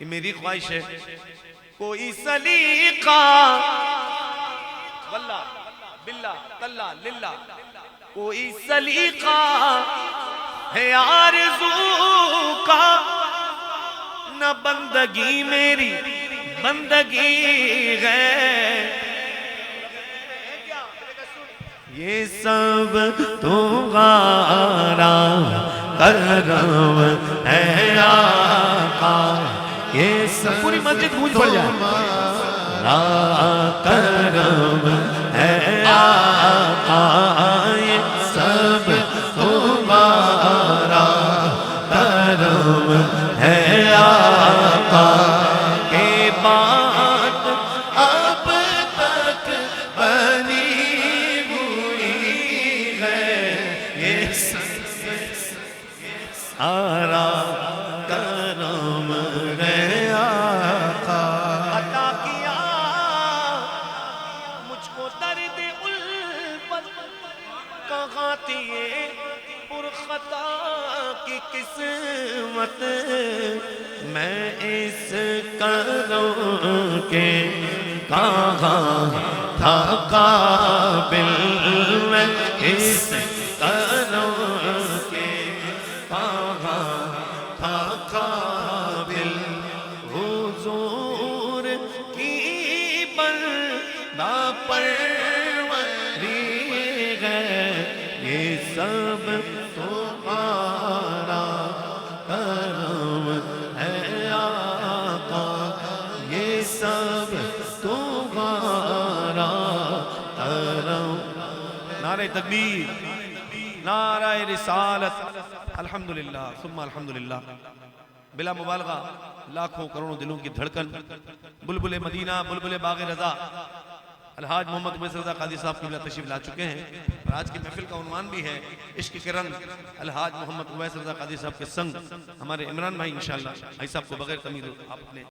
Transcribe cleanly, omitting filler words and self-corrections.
ये मेरी ख्वाहिश है, कोई सलीका वल्ला बिल्ला तल्ला लिल्ला, कोई सलीका है आरज़ू का, न बंदगी मेरी बंदगी है, ये सब तुम्हारा करम है आका, ये सब पूरी मस्जिद गूंज पड़ जाए, करम है आका, ये सब तुम्हारा करम है आका, के बात अब तक बनी हुई है, ये सारा करम है आका, अता किया मुझको दर्द उल्फत, कहाँ थी ये पुरखता की किस्मत, मैं इस करम के कहाँ था काबिल, मैं इस करम के कहाँ था काबिल, हुजूर की बंदा परवरी है, ये सब तुम्हारा करम है आका, ये सब तुम्हारा करम। नारे तकबीर, नारे रिसालत, अल्हम्दुलिल्लाह सुम्मा अल्हम्दुलिल्लाह। बिला मुबालगा लाखों करोड़ों दिलों की धड़कन, बुलबुले मदीना, बुलबुले बाग़े रज़ा अलहाज मोहम्मद उवैस रज़ा कादी साहब की तशरीफ ला चुके हैं। और आज की महफिल का उन्वान भी है इश्क किरण, अलहाज मोहम्मद उवैस रज़ा कादी साहब के संग हमारे इमरान भाई इंशाअल्लाह भाई साहब को बगैर कमी आप अपने